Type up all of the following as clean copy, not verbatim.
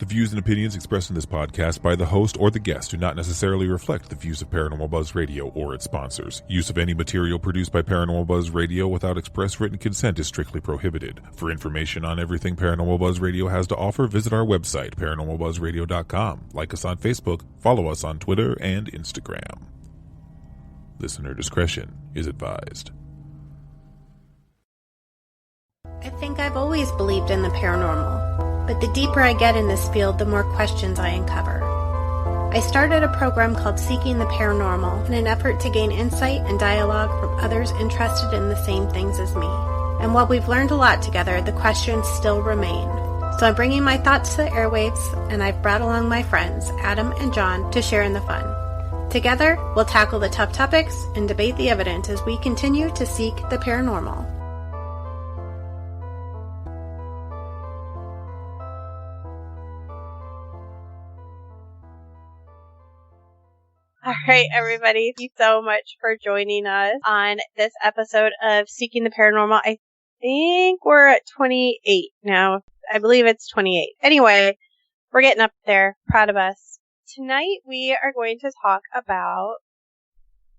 The views and opinions expressed in this podcast by the host or the guest do not necessarily reflect the views of Paranormal Buzz Radio or its sponsors. Use of any material produced by Paranormal Buzz Radio without express written consent is strictly prohibited. For information on everything Paranormal Buzz Radio has to offer, visit our website, paranormalbuzzradio.com. Like us on Facebook, follow us on Twitter and Instagram. Listener discretion is advised. I think I've always believed in the paranormal, but the deeper I get in this field, the more questions I uncover. I started a program called Seeking the Paranormal in an effort to gain insight and dialogue from others interested in the same things as me. And while we've learned a lot together, the questions still remain. So I'm bringing my thoughts to the airwaves, and I've brought along my friends, Adam and John, to share in the fun. Together, we'll tackle the tough topics and debate the evidence as we continue to seek the paranormal. All right, everybody. Thank you so much for joining us on this episode of Seeking the Paranormal. I think we're at 28 now. I believe it's 28. Anyway, we're getting up there. Proud of us. Tonight, we are going to talk about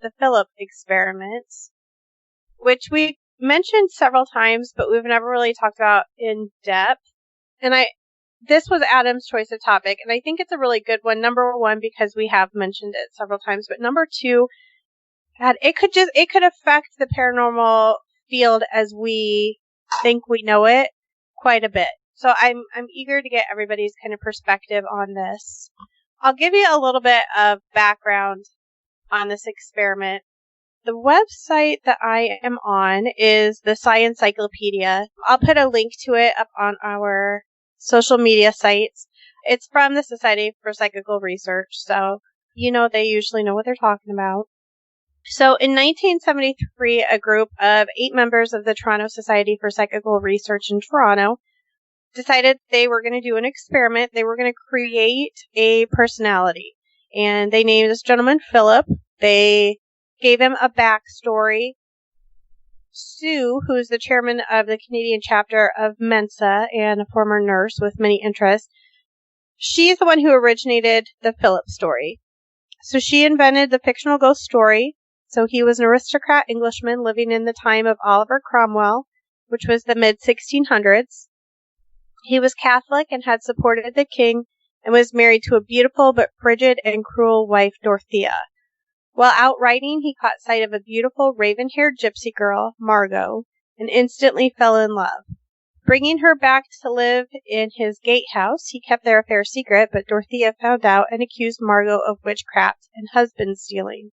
the Philip experiments, which we mentioned several times, but we've never really talked about in depth. And this was Adam's choice of topic, and I think it's a really good one. Number one, because we have mentioned it several times, but number two, God, it could affect the paranormal field as we think we know it quite a bit. So I'm eager to get everybody's kind of perspective on this. I'll give you a little bit of background on this experiment. The website that I am on is the Sciencyclopedia. I'll put a link to it up on our social media sites. It's from the Society for Psychical Research, so they usually know what they're talking about. So in 1973, a group of 8 members of the Toronto Society for Psychical Research in Toronto decided they were going to do an experiment. They were going to create a personality, and they named this gentleman Philip. They gave him a backstory. Sue, who is the chairman of the Canadian chapter of Mensa and a former nurse with many interests, she's the one who originated the Philip story. So she invented the fictional ghost story. So he was an aristocrat Englishman living in the time of Oliver Cromwell, which was the mid-1600s. He was Catholic and had supported the king and was married to a beautiful but frigid and cruel wife, Dorothea. While out riding, he caught sight of a beautiful raven-haired gypsy girl, Margot, and instantly fell in love. Bringing her back to live in his gatehouse, he kept their affair secret, but Dorothea found out and accused Margot of witchcraft and husband stealing.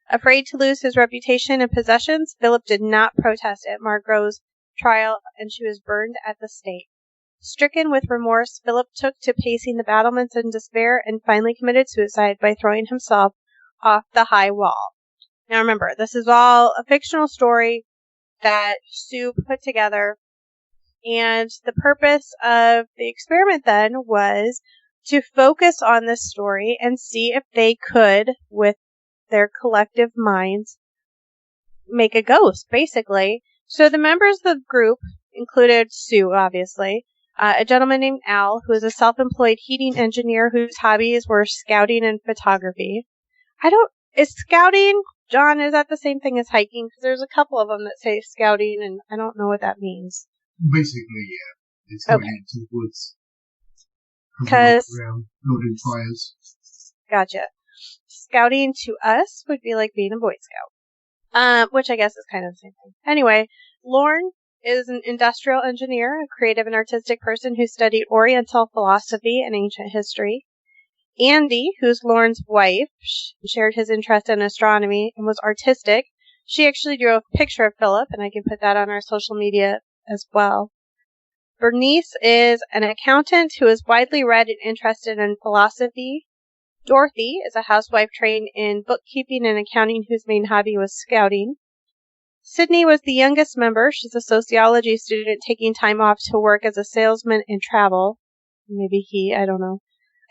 Afraid to lose his reputation and possessions, Philip did not protest at Margot's trial, and she was burned at the stake. Stricken with remorse, Philip took to pacing the battlements in despair and finally committed suicide by throwing himself off the high wall. Now remember, this is all a fictional story that Sue put together, and the purpose of the experiment then was to focus on this story and see if they could, with their collective minds, make a ghost, basically. So the members of the group included Sue, obviously, a gentleman named Al, who is a self-employed heating engineer whose hobbies were scouting and photography. Is scouting, John, is that the same thing as hiking? Because there's a couple of them that say scouting, and I don't know what that means. Basically, yeah. It's going into the woods. Around building fires. Gotcha. Scouting to us would be like being a Boy Scout. Which I guess is kind of the same thing. Anyway, Lorne is an industrial engineer, a creative and artistic person who studied Oriental philosophy and ancient history. Andy, who's Lorne's wife, shared his interest in astronomy and was artistic. She actually drew a picture of Philip, and I can put that on our social media as well. Bernice is an accountant who is widely read and interested in philosophy. Dorothy is a housewife trained in bookkeeping and accounting whose main hobby was scouting. Sydney was the youngest member. She's a sociology student taking time off to work as a salesman and travel. Maybe I don't know.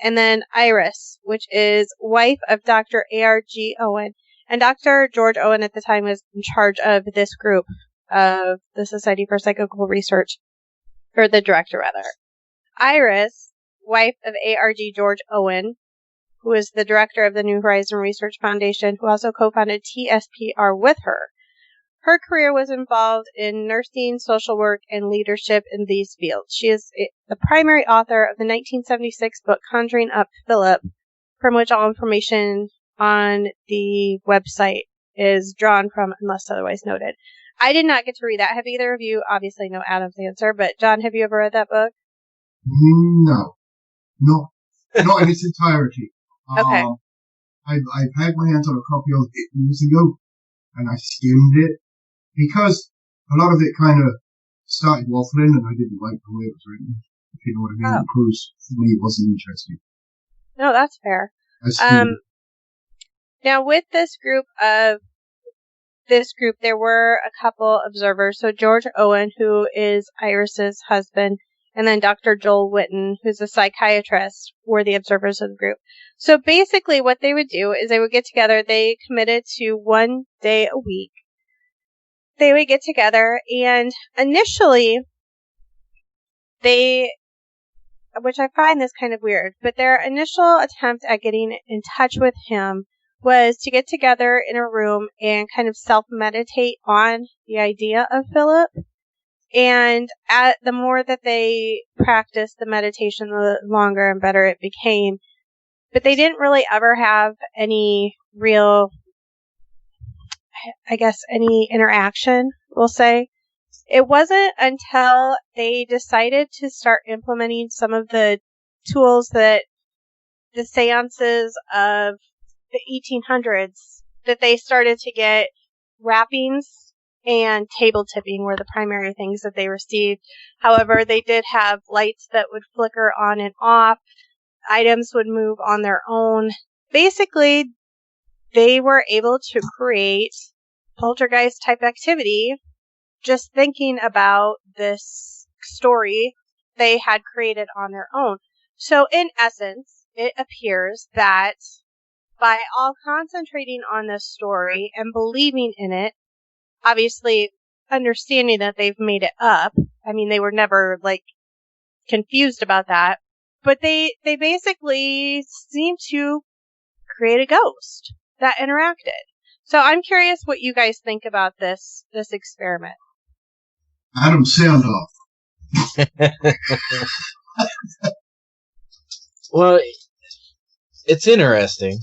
And then Iris, which is wife of Dr. A.R.G. Owen. And Dr. George Owen at the time was in charge of this group of the Society for Psychical Research, or the director rather. Iris wife of ARG George Owen, who is the director of the New Horizon Research Foundation, who also co-founded TSPR with her. Her career was involved in nursing, social work, and leadership in these fields. She is the primary author of the 1976 book Conjuring Up Philip, from which all information on the website is drawn from, unless otherwise noted. I did not get to read that. Have either of you? Obviously, know Adam's answer, but John, have you ever read that book? No. Not in its entirety. Okay. I've had my hands on a copy of it years ago, and I skimmed it, because a lot of it kind of started waffling, and I didn't like the way it was written, if you know what I mean. Because for me, it wasn't interesting. No, that's fair. Now, with this group, there were a couple observers. So George Owen, who is Iris's husband, and then Dr. Joel Witten, who's a psychiatrist, were the observers of the group. So basically what they would do is they would get together. They committed to 1 day a week. They would get together, and initially which I find this kind of weird, but their initial attempt at getting in touch with him was to get together in a room and kind of self-meditate on the idea of Philip. And the more that they practiced the meditation, the longer and better it became. But they didn't really ever have any real, any interaction, we'll say. It wasn't until they decided to start implementing some of the tools that the seances of the 1800s that they started to get wrappings and table tipping were the primary things that they received. However, they did have lights that would flicker on and off. Items would move on their own. Basically, they were able to create poltergeist type activity just thinking about this story they had created on their own. So in essence, it appears that by all concentrating on this story and believing in it, obviously understanding that they've made it up. I mean, they were never confused about that, but they basically seem to create a ghost that interacted. So I'm curious what you guys think about this experiment. Adam, sound off. Well, it's interesting.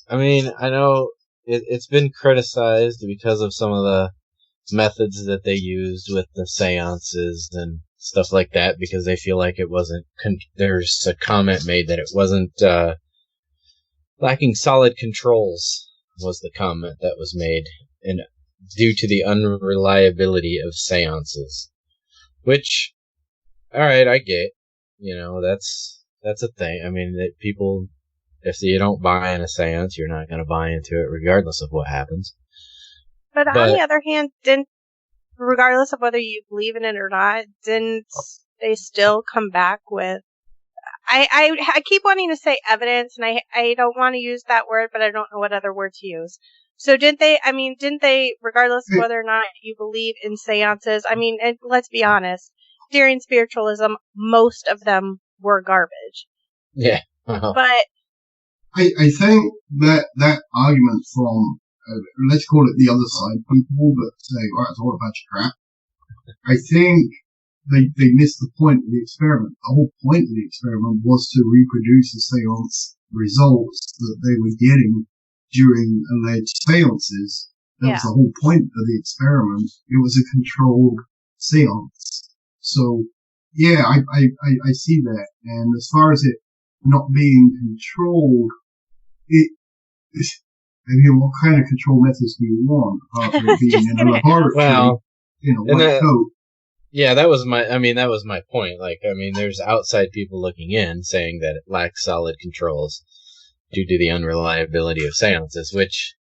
I mean, I know it's been criticized because of some of the methods that they used with the seances and stuff like that, because they feel like it wasn't, there's a comment made that it wasn't, lacking solid controls was the comment that was made, and due to the unreliability of seances. Which, alright, I get. That's a thing. I mean, that people, if you don't buy in a seance, you're not going to buy into it regardless of what happens. But on the other hand, regardless of whether you believe in it or not, didn't they still come back with, I keep wanting to say evidence, and I don't want to use that word, but I don't know what other word to use. So didn't they, regardless of whether or not you believe in seances, I mean, and let's be honest, during spiritualism, most of them were garbage. Yeah. But I think that argument from, let's call it the other side people that say, oh, it's all a bunch of crap. I think they missed the point of the experiment. The whole point of the experiment was to reproduce the seance results that they were getting during alleged seances. That was the whole point of the experiment. It was a controlled seance. So, yeah, I see that. And as far as it not being controlled, what kind of control methods do you want? Apart from it being in a laboratory, in a white coat. Yeah, that was my point. There's outside people looking in saying that it lacks solid controls due to the unreliability of seances, which,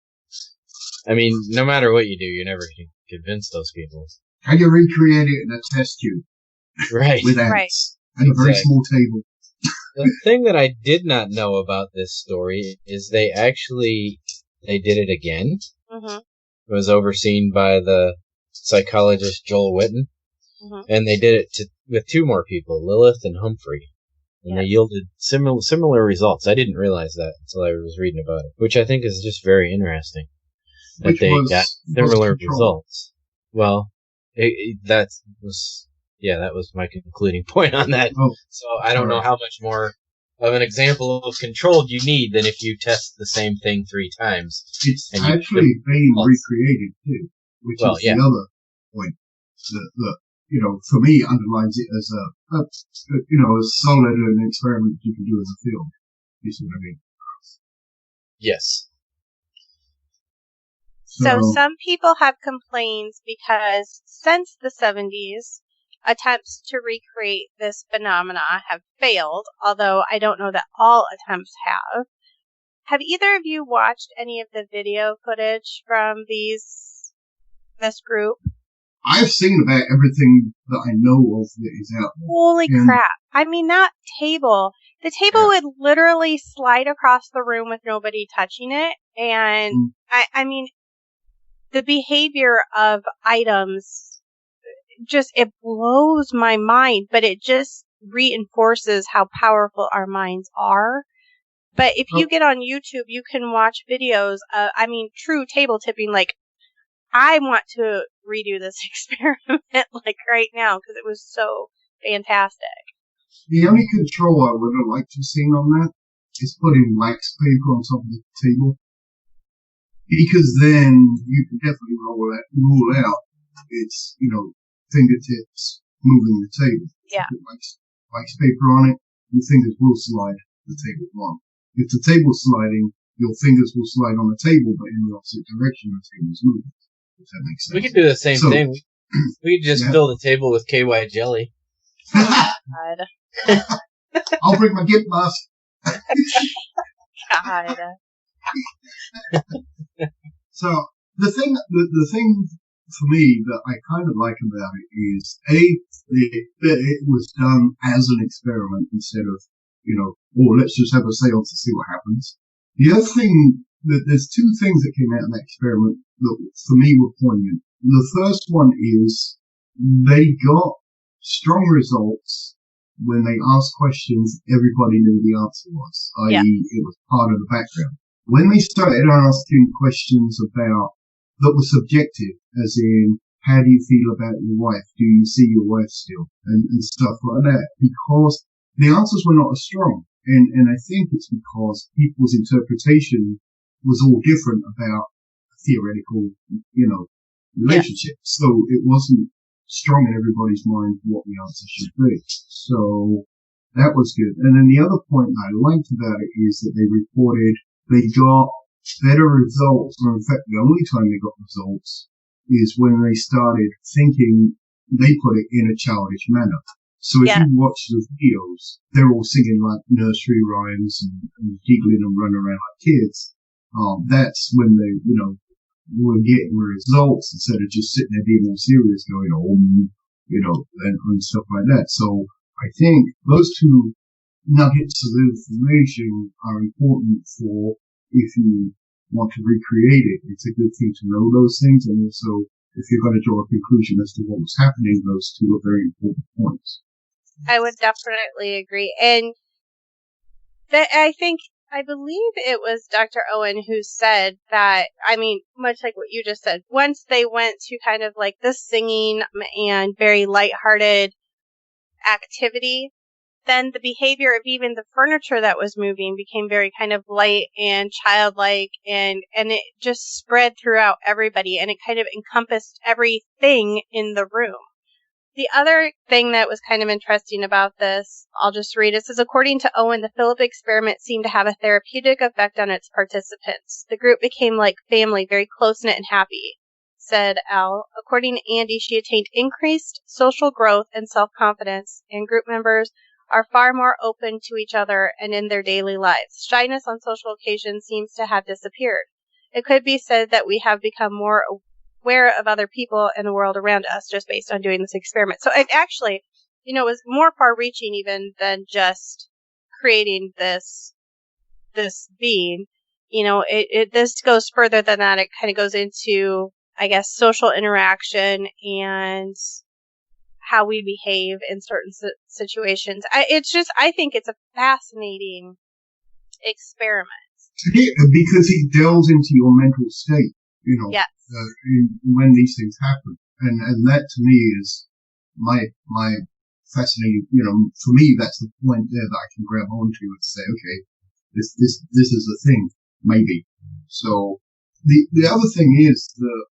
no matter what you do, you're never going to convince those people. Can you recreate it in a test tube? Right. With ants. And a very small table. The thing that I did not know about this story is they did it again. Mm-hmm. It was overseen by the psychologist Joel Witten. Mm-hmm. And they did it with two more people, Lilith and Humphrey. And they yielded similar results. I didn't realize that until I was reading about it, which I think is just very interesting. That they got similar results. Well, that was my concluding point on that. Oh, so I don't know how much more of an example of controlled you need than if you test the same thing 3 times. It's actually being recreated too, which is the other point that for me underlines it as a solid an experiment you can do as a field. You see what I mean? Yes. So some people have complained because since the 70s, attempts to recreate this phenomena have failed, although I don't know that all attempts have. Have either of you watched any of the video footage from this group? I've seen about everything that I know of that is out there. Holy crap. I mean, the table would literally slide across the room with nobody touching it. And I mean, the behavior of items it blows my mind, but it just reinforces how powerful our minds are. But if you get on YouTube, you can watch videos of, true table tipping. Like, I want to redo this experiment, like, right now, because it was so fantastic. The only control I would have liked to have seen on that is putting wax paper on top of the table. Because then you can definitely rule out its, fingertips moving the table. Yeah. Put wax paper on it, your fingers will slide the table along. If the table's sliding, your fingers will slide on the table, but in the opposite direction the table's moving. If that makes sense. We could do the same thing. We could just fill the table with KY jelly. God. I'll bring my gift mask. God. So the thing for me that I kind of like about it is it was done as an experiment instead of let's just have a seance to see what happens. The other thing there's 2 things that came out of that experiment that for me were poignant. The first one is they got strong results when they asked questions everybody knew the answer was, i.e. it was part of the background. When they started asking questions that were subjective, as in, how do you feel about your wife? Do you see your wife still? And stuff like that, because the answers were not as strong. And I think it's because people's interpretation was all different about theoretical, relationship. So it wasn't strong in everybody's mind what the answer should be. So that was good. And then the other point I liked about it is that they reported they got better results, or in fact the only time they got results is when they started thinking, they put it in a childish manner. So if you watch the videos, they're all singing like nursery rhymes and giggling and running around like kids. That's when they, were getting results instead of just sitting there being all serious going, and stuff like that. So I think those 2 nuggets of information are important for if you want to recreate it. It's a good thing to know those things, and also if you're going to draw a conclusion as to what was happening, those 2 are very important points. I would definitely agree. And I believe it was Dr. Owen who said that, much like what you just said, once they went to kind of like the singing and very lighthearted activity, then the behavior of even the furniture that was moving became very kind of light and childlike, and it just spread throughout everybody, and it kind of encompassed everything in the room. The other thing that was kind of interesting about this, I'll just read. It says, according to Owen, the Philip experiment seemed to have a therapeutic effect on its participants. The group became like family, very close-knit and happy, said Al. According to Andy, she attained increased social growth and self-confidence, and group members are far more open to each other and in their daily lives. Shyness on social occasions seems to have disappeared. It could be said that we have become more aware of other people and the world around us just based on doing this experiment. So it actually, was more far-reaching even than just creating this being. This goes further than that. It kind of goes into, I guess, social interaction and how we behave in certain situations. I think it's a fascinating experiment. Because it delves into your mental state, Yes. When these things happen. And that to me is my fascinating, for me, that's the point there that I can grab onto and say, okay, this is the thing, maybe. So the other thing is that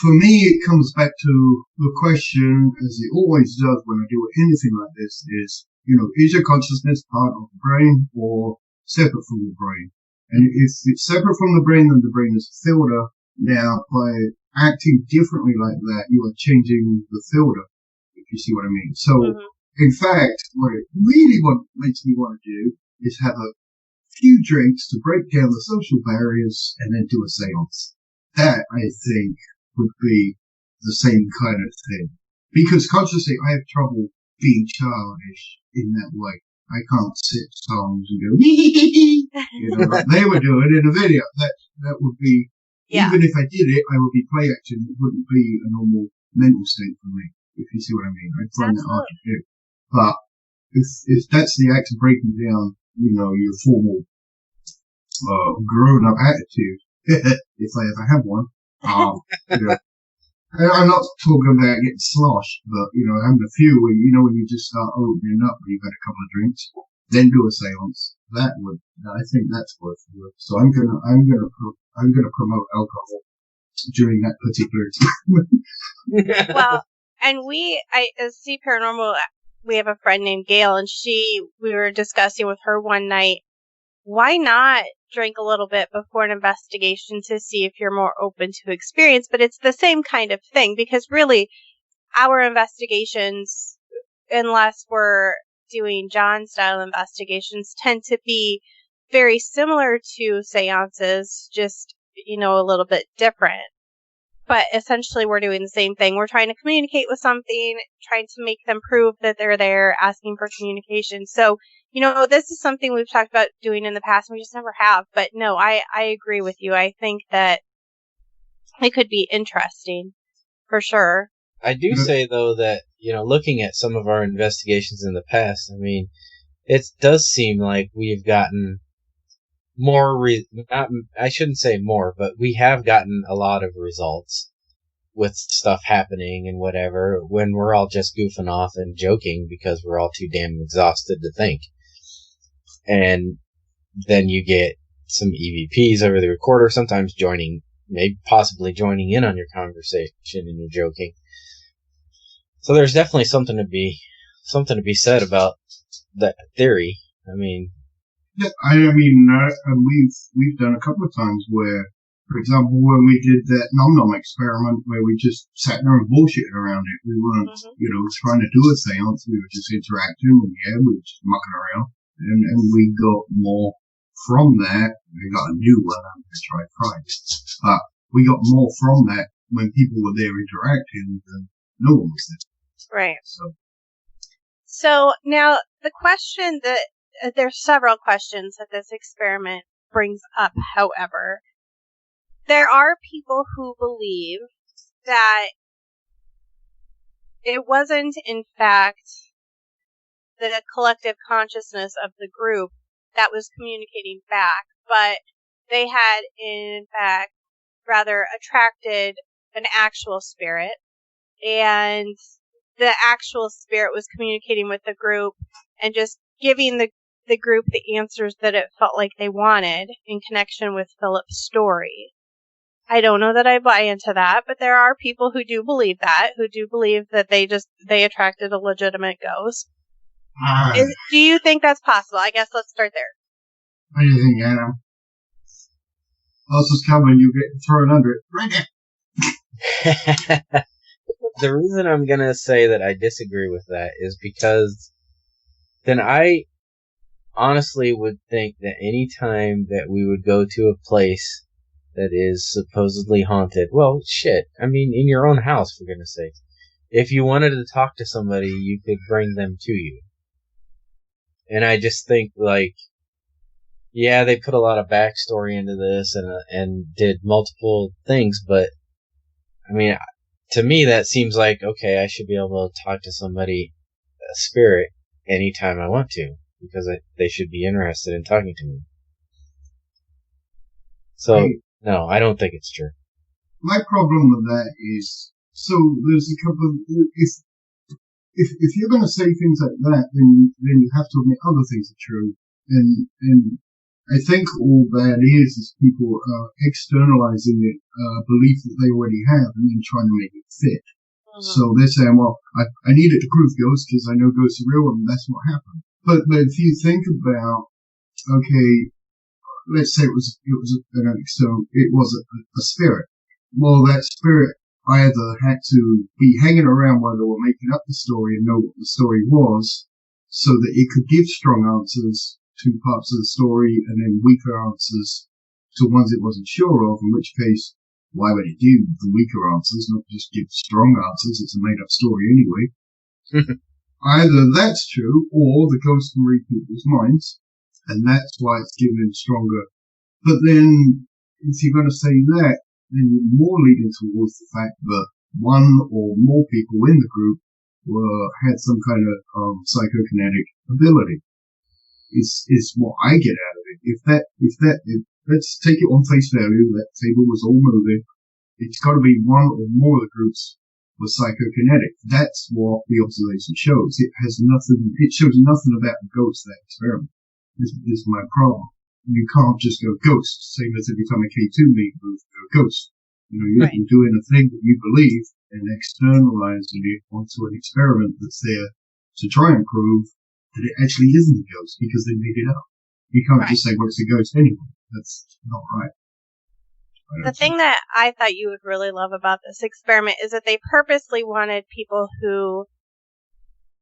for me, it comes back to the question, as it always does when I do anything like this, is your consciousness part of the brain or separate from the brain? And if it's separate from the brain, then the brain is a filter. Now, by acting differently like that, you are changing the filter, if you see what I mean. So, in fact, what it really makes me want to do is have a few drinks to break down the social barriers and then do a seance. That, I think, would be the same kind of thing. Because consciously, I have trouble being childish in that way. I can't sit songs and go, like they were doing in a video. That would be, even if I did it, I would be play acting. It wouldn't be a normal mental state for me, if you see what I mean. I'd find that hard to do. But if that's the act of breaking down, your formal, grown-up attitude, if I ever have one, I'm not talking about getting sloshed, but, having a few when you just start opening up when you've had a couple of drinks, then do a seance. I think that's worth it. So I'm gonna promote alcohol during that particular experiment. Well, and as See Paranormal, we have a friend named Gail, and we were discussing with her one night, why not drink a little bit before an investigation to see if you're more open to experience? But it's the same kind of thing, because really our investigations, unless we're doing John style investigations, tend to be very similar to seances, just, a little bit different. But essentially we're doing the same thing. We're trying to communicate with something, trying to make them prove that they're there, asking for communication. So, this is something we've talked about doing in the past, and we just never have. But no, I agree with you. I think that it could be interesting, for sure. I do say, though, that, looking at some of our investigations in the past, I mean, it does seem like we've gotten more, I shouldn't say more, but we have gotten a lot of results with stuff happening and whatever when we're all just goofing off and joking because we're all too damn exhausted to think. And then you get some EVPs over the recorder, sometimes possibly joining in on your conversation and you're joking. So there's definitely something to be said about that theory. I mean, yeah, we've done a couple of times where, for example, when we did that nom experiment where we just sat there and bullshitted around it. We weren't, trying to do a seance. We were just interacting and we were just mucking around. And we got more from that. We got a new one. I'm going to try Friday. But we got more from that when people were there interacting than no one was there. Right. So now the question there's several questions that this experiment brings up, however. There are people who believe that it wasn't, in fact, the collective consciousness of the group that was communicating back, but they had, in fact, rather attracted an actual spirit, and the actual spirit was communicating with the group and just giving the group the answers that it felt like they wanted in connection with Philip's story. I don't know that I buy into that, but there are people who do believe that, who do believe that they attracted a legitimate ghost. Do you think that's possible? I guess let's start there. What do you think, Adam? Else is coming, you get thrown under it. Right there. The reason I'm going to say that I disagree with that is because then I honestly would think that any time that we would go to a place that is supposedly haunted, well, shit, I mean, in your own house, for goodness sake, if you wanted to talk to somebody, you could bring them to you. And I just think, like, yeah, they put a lot of backstory into this and did multiple things, but, I mean, to me, that seems like, okay, I should be able to talk to somebody, a spirit, anytime I want to, because they should be interested in talking to me. So, no, I don't think it's true. My problem with that is, so there's a couple of, if you're going to say things like that, then you have to admit other things are true. And I think all that is people externalizing it, belief that they already have, and then trying to make it fit. Mm-hmm. So they're saying, well, I need it to prove ghosts because I know ghosts are real, and that's what happened. But if you think about, okay, let's say it was an external, it was a spirit. Well, that spirit either had to be hanging around while they were making up the story and know what the story was, so that it could give strong answers to parts of the story and then weaker answers to ones it wasn't sure of, in which case, why would it do the weaker answers, not just give strong answers? It's a made-up story anyway. Either that's true, or the ghost can read people's minds, and that's why it's given him stronger. But then, if you're going to say that, then you're more leading towards the fact that one or more people in the group had some kind of psychokinetic ability. Is what I get out of it. If let's take it on face value, that table was all moving. It's got to be one or more of the groups were psychokinetic. That's what the observation shows. It shows nothing about the ghost, that experiment. This is my problem. You can't just go ghost, same as every time a K2 meet group go ghost. You're doing a thing that you believe and externalizing it onto an experiment that's there to try and prove that it actually isn't a ghost because they made it up. You can't just say, well, it's a ghost anyway. That's not right. The thing that I thought you would really love about this experiment is that they purposely wanted people who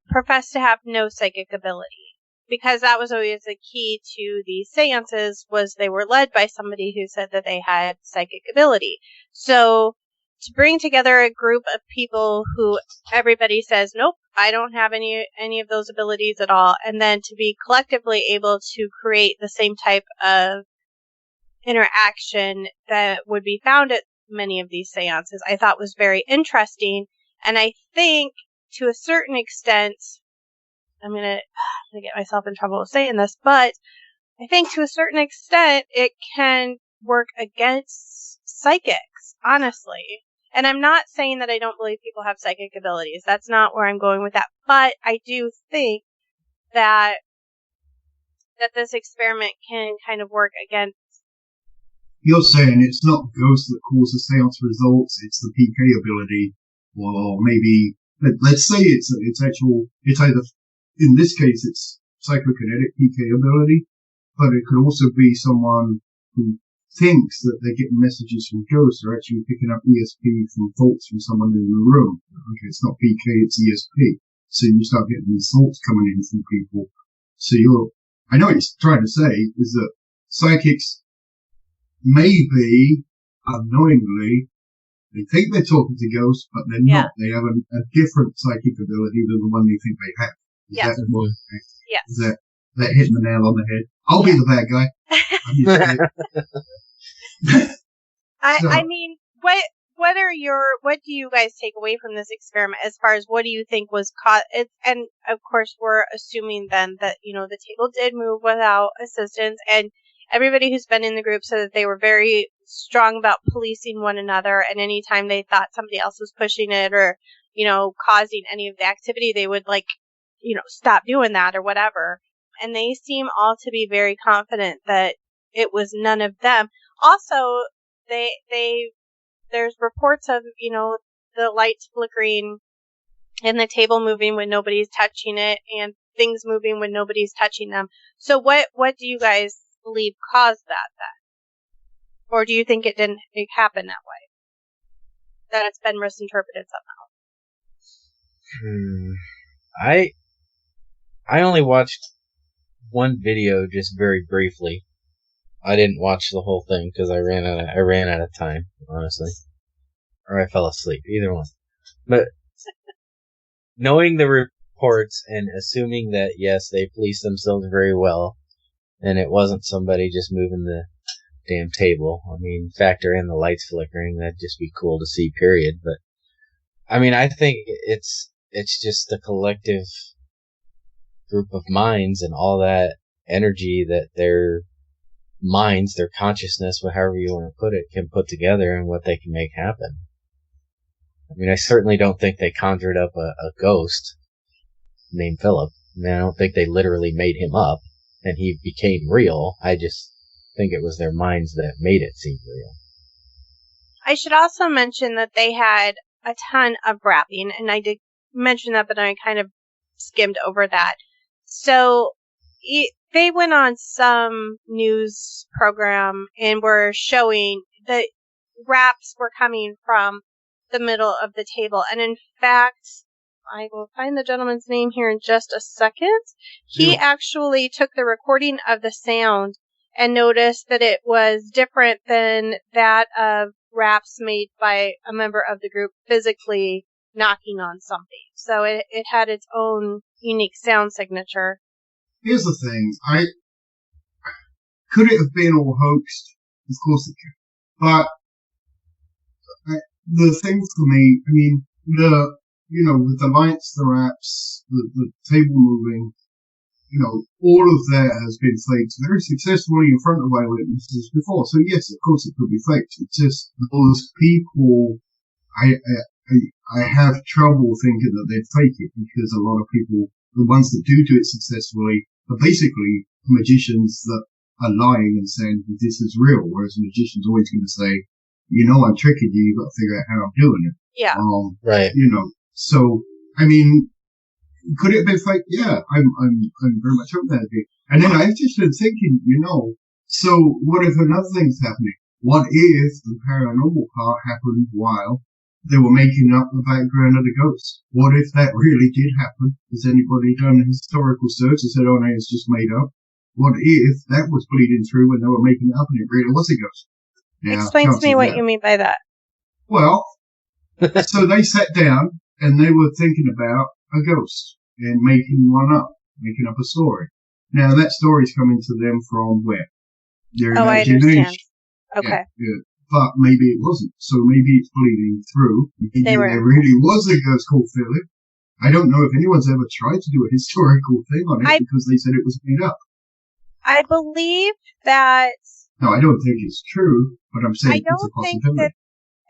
profess to have no psychic ability, because that was always the key to these seances, was they were led by somebody who said that they had psychic ability. So to bring together a group of people who everybody says, nope, I don't have any of those abilities at all, and then to be collectively able to create the same type of interaction that would be found at many of these seances, I thought was very interesting. And I think to a certain extent, I'm gonna get myself in trouble with saying this, but I think to a certain extent it can work against psychics, honestly. And I'm not saying that I don't believe people have psychic abilities. That's not where I'm going with that. But I do think that this experiment can kind of work against. You're saying it's not ghosts that cause the seance results, it's the PK ability, or maybe, let's say it's either, in this case it's psychokinetic PK ability, but it could also be someone who thinks that they're getting messages from ghosts are actually picking up ESP from thoughts from someone in the room. Okay, it's not PK, it's ESP. So you start getting these thoughts coming in from people. So I know what you're trying to say is that psychics maybe unknowingly they think they're talking to ghosts, but they're not. They have a different psychic ability than the one they think they have. Is that hitting the nail on the head? I'll be the bad guy. I mean, what do you guys take away from this experiment as far as what do you think was caught? And of course, we're assuming then that, the table did move without assistance, and everybody who's been in the group said that they were very strong about policing one another, and anytime they thought somebody else was pushing it or, causing any of the activity, they would stop doing that or whatever. And they seem all to be very confident that it was none of them. Also, there's reports of, the lights flickering and the table moving when nobody's touching it and things moving when nobody's touching them. So what do you guys believe caused that then? Or do you think it didn't happen that way? That it's been misinterpreted somehow? I only watched one video just very briefly. I didn't watch the whole thing because I ran out of time, honestly. Or I fell asleep, either one. But knowing the reports and assuming that, yes, they policed themselves very well, and it wasn't somebody just moving the damn table. I mean, factor in the lights flickering, that'd just be cool to see, period. But I mean, I think it's just a collective group of minds and all that energy that their minds, their consciousness, however you want to put it, can put together and what they can make happen. I mean, I certainly don't think they conjured up a ghost named Philip. I mean, I don't think they literally made him up and he became real. I just think it was their minds that made it seem real. I should also mention that they had a ton of rapping, and I did mention that, but I kind of skimmed over that. So they went on some news program and were showing that raps were coming from the middle of the table. And in fact, I will find the gentleman's name here in just a second. He actually took the recording of the sound and noticed that it was different than that of raps made by a member of the group physically knocking on something. So it had its own unique sound signature. Here's the thing. Could it have been all hoaxed? Of course it could. But the thing for me, I mean, with the lights, the raps, the table moving, all of that has been faked very successfully in front of eyewitnesses before. So yes, of course it could be faked. It's just those people, I have trouble thinking that they'd fake it, because a lot of people, the ones that do it successfully, are basically magicians that are lying and saying this is real, whereas a magician's always going to say, I'm tricking you, you've got to figure out how I'm doing it. Yeah. Right. So, I mean, could it have been fake? Yeah, I'm very much up there. And then I just been thinking, so what if another thing's happening? What if the paranormal part happened while they were making up the background of the ghost? What if that really did happen? Has anybody done a historical search and said, oh no, it's just made up? What if that was bleeding through when they were making it up and it really was a ghost? Now, explain to me what you mean by that. Well, so they sat down and they were thinking about a ghost and making one up, making up a story. Now that story's coming to them from where? Their imagination. I understand. Okay. Yeah. But maybe it wasn't. So maybe it's bleeding through. Maybe there really was a ghost called Philip. I don't know if anyone's ever tried to do a historical thing on it because they said it was made up. I believe that. No, I don't think it's true, but I'm saying it's a possibility. I don't think that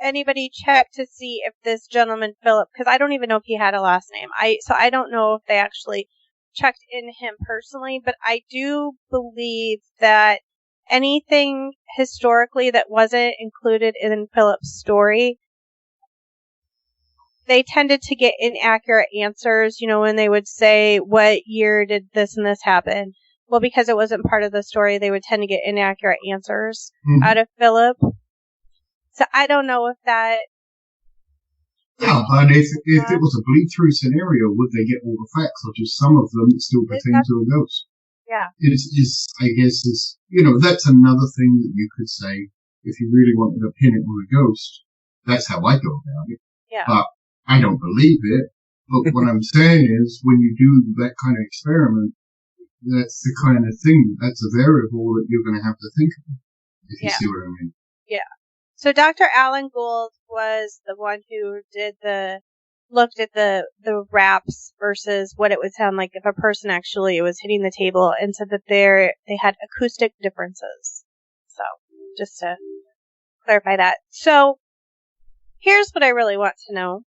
anybody checked to see if this gentleman Philip, because I don't even know if he had a last name. So I don't know if they actually checked in him personally, but I do believe that anything historically that wasn't included in Philip's story, they tended to get inaccurate answers, when they would say, what year did this and this happen? Well, because it wasn't part of the story, they would tend to get inaccurate answers out of Philip. So I don't know if that. Yeah, but if it was a bleed-through scenario, would they get all the facts, or just some of them that still pertain to a ghost? Yeah. I guess, that's another thing that you could say if you really wanted to pin it on a ghost. That's how I go about it. Yeah. But I don't believe it. But what I'm saying is, when you do that kind of experiment, that's the kind of thing, that's a variable that you're going to have to think of, if you see what I mean. Yeah. So Dr. Alan Gould was the one who looked at the raps versus what it would sound like if a person actually was hitting the table, and said that they had acoustic differences. So just to clarify that. So here's what I really want to know.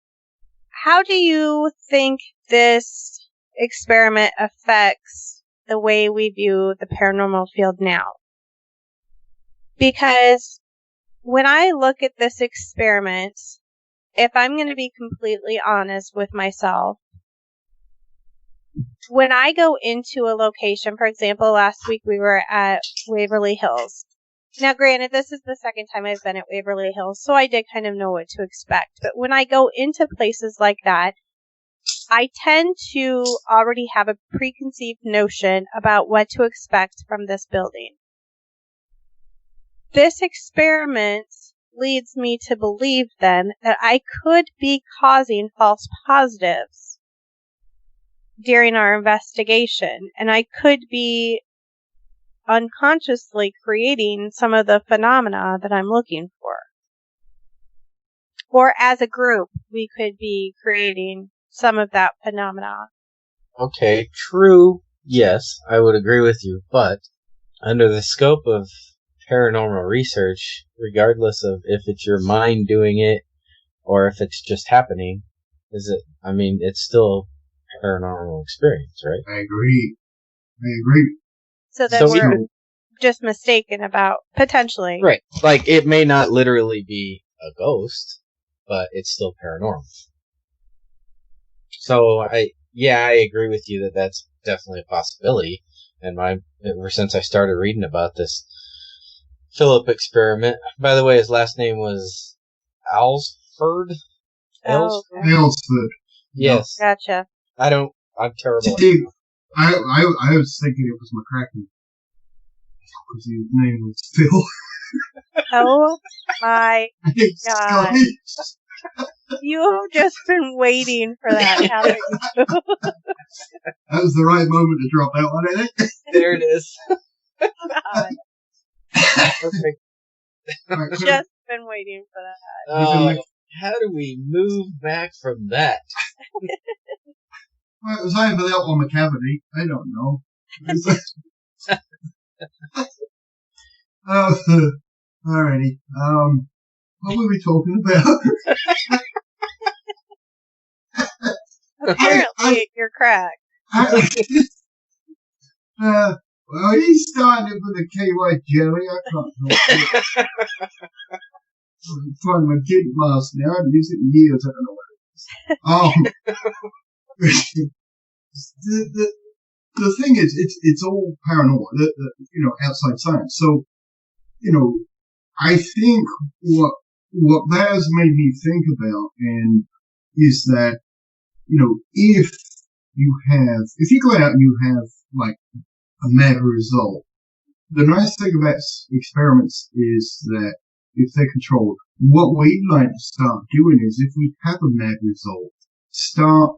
How do you think this experiment affects the way we view the paranormal field now? Because when I look at this experiment, if I'm going to be completely honest with myself, when I go into a location, for example, last week we were at Waverly Hills. Now, granted, this is the second time I've been at Waverly Hills, so I did kind of know what to expect. But when I go into places like that, I tend to already have a preconceived notion about what to expect from this building. This experiment leads me to believe then that I could be causing false positives during our investigation, and I could be unconsciously creating some of the phenomena that I'm looking for. Or as a group, we could be creating some of that phenomena. Okay, true. Yes, I would agree with you. But under the scope of paranormal research, regardless of if it's your mind doing it or if it's just happening, it's still a paranormal experience, right? I agree. So then we're just mistaken about potentially. Right. Like, it may not literally be a ghost, but it's still paranormal. So, I agree with you that that's definitely a possibility. And ever since I started reading about this Philip experiment, by the way, his last name was Alsford? Alsford. Yes. Gotcha. I'm terrible. Steve, I was thinking it was McCracken. Because his name was Phil. Oh my God. You have just been waiting for that, haven't you? That was the right moment to drop that one, I think. There it is. God. Perfect. Right, Just been waiting for that. How do we move back from that? Well, it was either that or McCavity. I don't know. Alrighty. What were we talking about? Apparently, you're cracked. Well, he started with a KY jelly. I can't help it. I'm trying my gig mask now. I haven't used it in years. I don't know what it is. The thing is, it's all paranormal, outside science. So, I think what that has made me think about is that, if you go out and you have like a mad result, the nice thing about experiments is that if they're controlled, what we'd like to start doing is if we have a mad result, start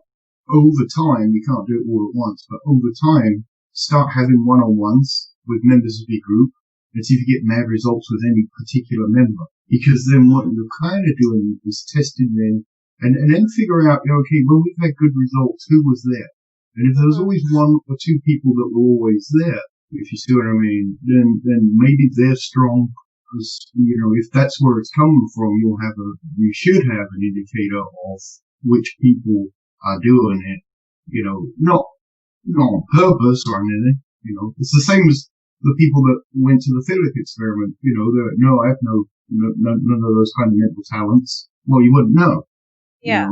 over time, you can't do it all at once, but over time, start having one-on-ones with members of your group and see if you get mad results with any particular member. Because then what you're kind of doing is testing them and then figure out, okay, when we've had good results, who was there? And if there was always one or two people that were always there, if you see what I mean, then maybe they're strong. Because, if that's where it's coming from, you should have an indicator of which people are doing it, not on purpose or anything, it's the same as the people that went to the Philip experiment, no, I have none of those kind of mental talents. Well, you wouldn't know. Yeah.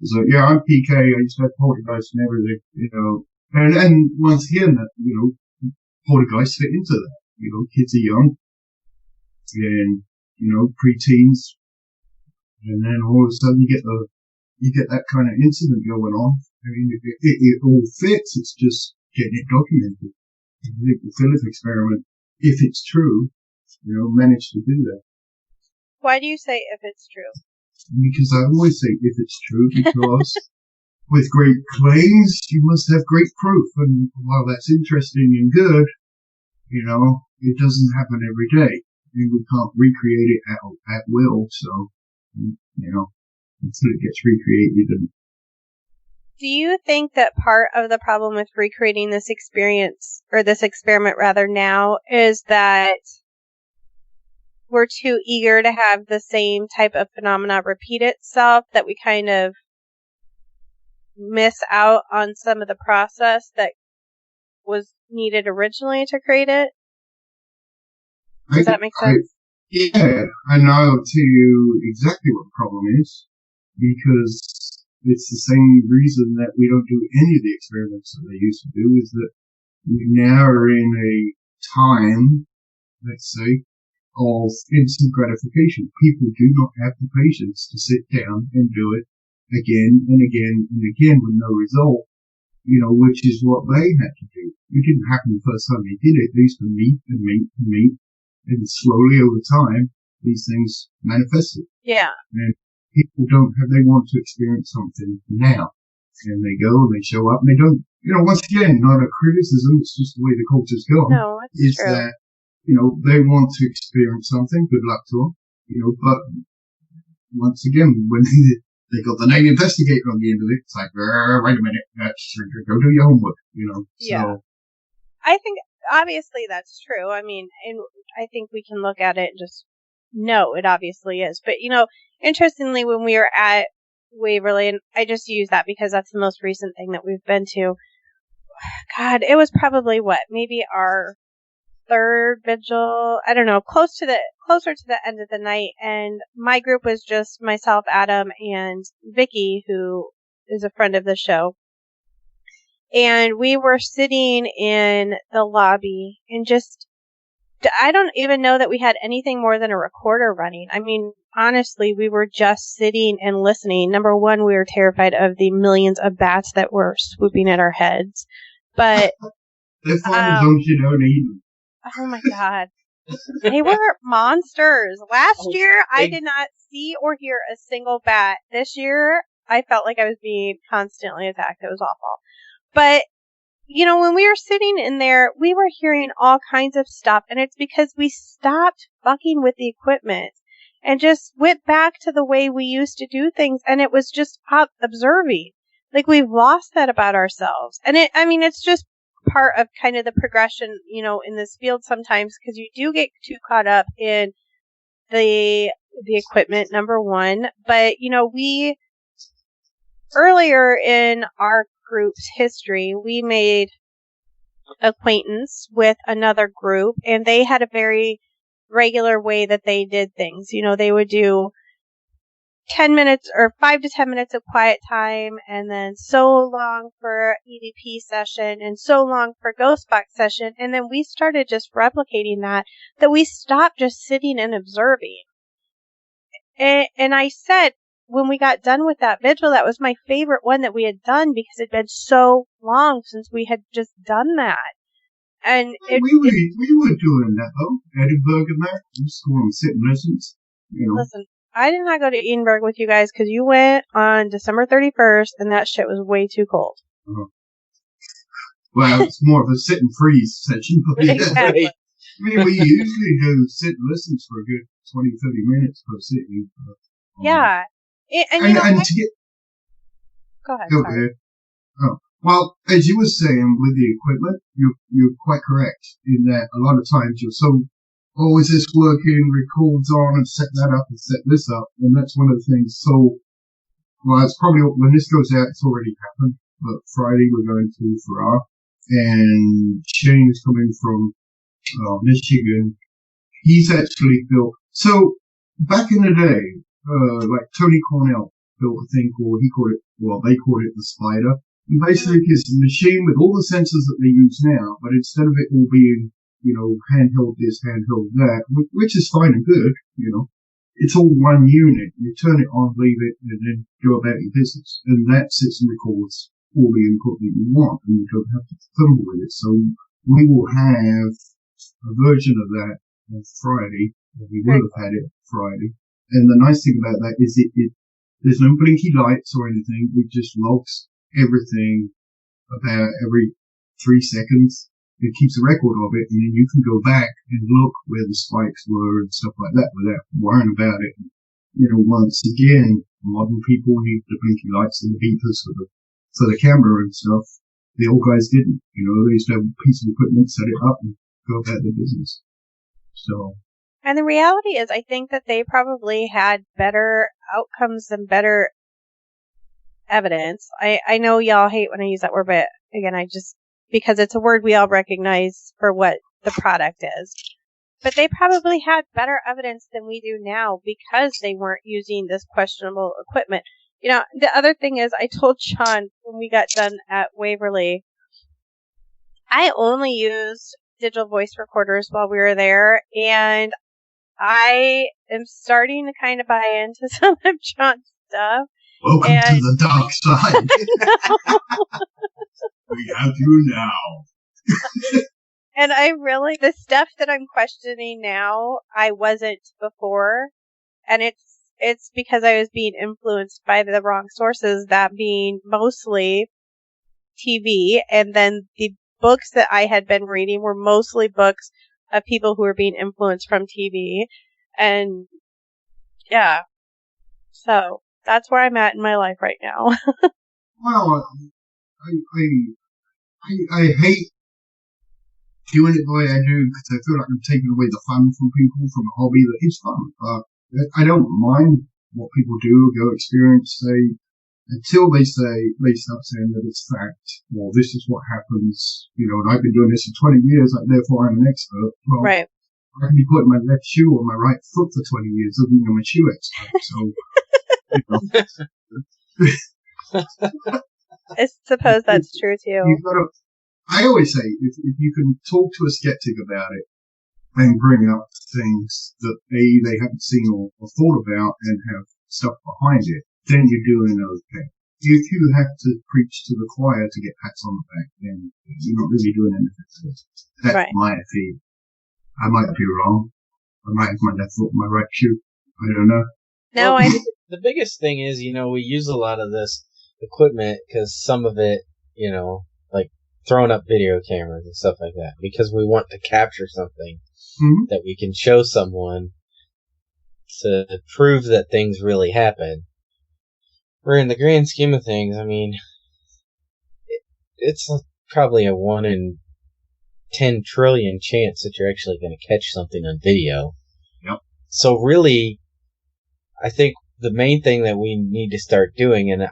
So, I'm PK, I used to have poltergeist and everything, and once again, poltergeists fit into that, kids are young, and, preteens, and then all of a sudden you get that kind of incident going on. I mean, it all fits, it's just getting it documented. I think the Philip experiment, if it's true, managed to do that. Why do you say if it's true? Because I always say if it's true, because with great claims, you must have great proof. And while that's interesting and good, it doesn't happen every day. And we can't recreate it at will, so, until it gets recreated. And do you think that part of the problem with recreating this experience, or this experiment rather now, is that we're too eager to have the same type of phenomena repeat itself, that we kind of miss out on some of the process that was needed originally to create it? Does that make sense? Yeah, I know I'll tell you exactly what the problem is, because it's the same reason that we don't do any of the experiments that they used to do, is that we now are in a time, let's say, of instant gratification. People do not have the patience to sit down and do it again and again and again with no result, which is what they had to do. It didn't happen the first time they did it. They used to meet and meet and meet, and slowly over time, these things manifested. Yeah. And people they want to experience something now. And they go, and they show up, and they don't, once again, not a criticism, it's just the way the culture's gone. No, it's true. That, they want to experience something, good luck to them, but once again, when they got the name investigator on the end of it, it's like, wait a minute, go do your homework, So. Yeah. I think, obviously, that's true. I mean, and I think we can look at it and just know it obviously is. But, interestingly, when we were at Waverly, and I just use that because that's the most recent thing that we've been to, God, it was probably maybe our third vigil, I don't know, closer to the end of the night, and my group was just myself, Adam, and Vicky, who is a friend of the show. And we were sitting in the lobby and I don't even know that we had anything more than a recorder running. I mean, honestly, we were just sitting and listening. Number one, we were terrified of the millions of bats that were swooping at our heads. But they're fine as long as you don't eat them. Oh my God. They were monsters. Last year, I did not see or hear a single bat. This year, I felt like I was being constantly attacked. It was awful. But, when we were sitting in there, we were hearing all kinds of stuff. And it's because we stopped fucking with the equipment and just went back to the way we used to do things. And it was just observing. Like, we've lost that about ourselves. And it's just part of kind of the progression, in this field sometimes, because you do get too caught up in the equipment, number one. But, we, earlier in our group's history, we made acquaintance with another group, and they had a very regular way that they did things. They would do 10 minutes or 5 to 10 minutes of quiet time, and then so long for EVP session and so long for Ghost Box session. And then we started just replicating that we stopped just sitting and observing. And I said, when we got done with that vigil, that was my favorite one that we had done because it had been so long since we had just done that. And we were doing that though, Edinburgh and that. We just go and sit and listen. Listen, I did not go to Edinburgh with you guys because you went on December 31st and that shit was way too cold. Well, it's more of a sit and freeze session. Exactly. We usually do sit and listen for a good 20, 30 minutes per sitting. Yeah. And to get... Go ahead. Go ahead. Oh. Well, as you were saying with the equipment, you're quite correct in that a lot of times you're so, is this working, records on and set that up and set this up. And that's one of the things. So, it's probably, when this goes out, it's already happened. But Friday we're going to Farrar, and Shane is coming from Michigan. He's actually built, so back in the day, like Tony Cornell built a thing they called it the Spider. And basically it's a machine with all the sensors that they use now, but instead of it all being, handheld this, handheld that, which is fine and good, it's all one unit. You turn it on, leave it, and then go about your business. And that sits and records all the input that you want, and you don't have to fumble with it. So we will have a version of that on Friday, or we will have had it Friday. And the nice thing about that is there's no blinky lights or anything. It just logs everything about every 3 seconds. It keeps a record of it, and then you can go back and look where the spikes were and stuff like that without worrying about it. Once again, modern people need the blinky lights and the beepers for the camera and stuff. The old guys didn't. They used to have a piece of equipment, set it up, and go about their business. So. And the reality is, I think that they probably had better outcomes and better evidence. I know y'all hate when I use that word, but again, because it's a word we all recognize for what the product is. But they probably had better evidence than we do now because they weren't using this questionable equipment. The other thing is, I told Sean when we got done at Waverly, I only used digital voice recorders while we were there, and I am starting to kind of buy into some of John's stuff. Welcome to the dark side. We have you now. And the stuff that I'm questioning now, I wasn't before. And it's because I was being influenced by the wrong sources, that being mostly TV. And then the books that I had been reading were mostly books of people who were being influenced from TV. And yeah. So that's where I'm at in my life right now. Well, I hate doing it the way I do because I feel like I'm taking away the fun from people from a hobby that is fun. I don't mind what people do, go experience, until they start saying that it's fact, or this is what happens, and I've been doing this for 20 years, therefore I'm an expert. Well, right. I can be putting my left shoe on my right foot for 20 years, doesn't mean I'm a shoe expert. So, I suppose that's true too. I always say, if you can talk to a skeptic about it and bring up things that they haven't seen or thought about and have stuff behind it, then you're doing okay. If you have to preach to the choir to get pats on the back, then you're not really doing anything. That's right. my opinion. I might be wrong. I might have my left foot on my right shoe. I don't know. No, the biggest thing is, we use a lot of this equipment because some of it, like throwing up video cameras and stuff like that, because we want to capture something that we can show someone to prove that things really happen. Where in the grand scheme of things, it's probably a 1 in 10 trillion chance that you're actually going to catch something on video. Yep. So really, I think the main thing that we need to start doing, and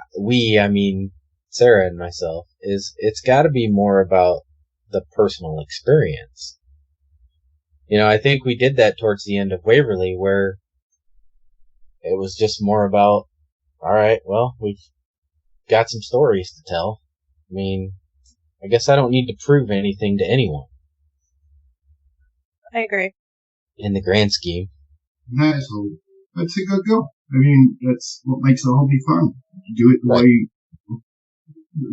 Sarah and myself, is it's got to be more about the personal experience. I think we did that towards the end of Waverly, where it was just more about, all right, well, we've got some stories to tell. I guess I don't need to prove anything to anyone. I agree. In the grand scheme. That's a good goal. That's what makes the hobby fun. You do it the way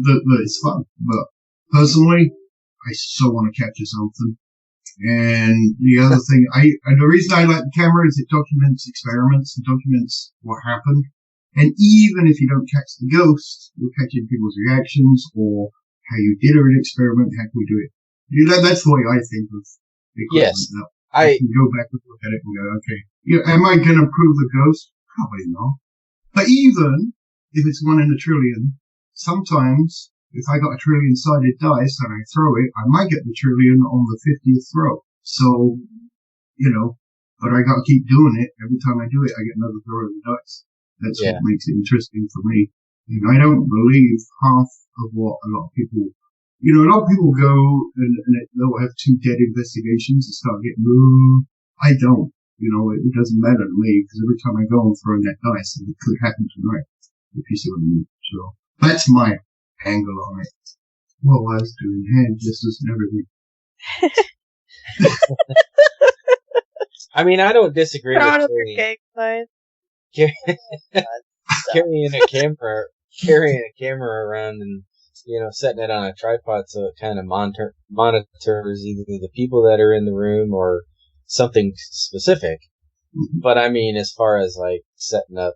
that it's fun. But personally, I so want to capture something. And the other thing, the reason I like the camera is it documents experiments, it documents what happened. And even if you don't catch the ghost, you're catching people's reactions or how you did an experiment, how can we do it? That's the way I think of the equipment. Yes. I can go back and look at it and go, okay, am I going to prove the ghost? Probably not. But even if it's 1 in a trillion, sometimes if I got a trillion-sided dice and I throw it, I might get the trillion on the 50th throw. So, but I got to keep doing it. Every time I do it, I get another throw of the dice. That's what makes it interesting for me. And I don't believe half of what a lot of people, a lot of people go and they'll have 2 dead investigations and start getting, I don't. It doesn't matter to me because every time I go and throw that dice, it could happen tonight, if you see what I mean. So that's my angle on it. Well, I was doing hand gestures and everything. I don't disagree with carrying a camera around and, setting it on a tripod so it kind of monitors either the people that are in the room or something specific. Mm-hmm. But as far as like setting up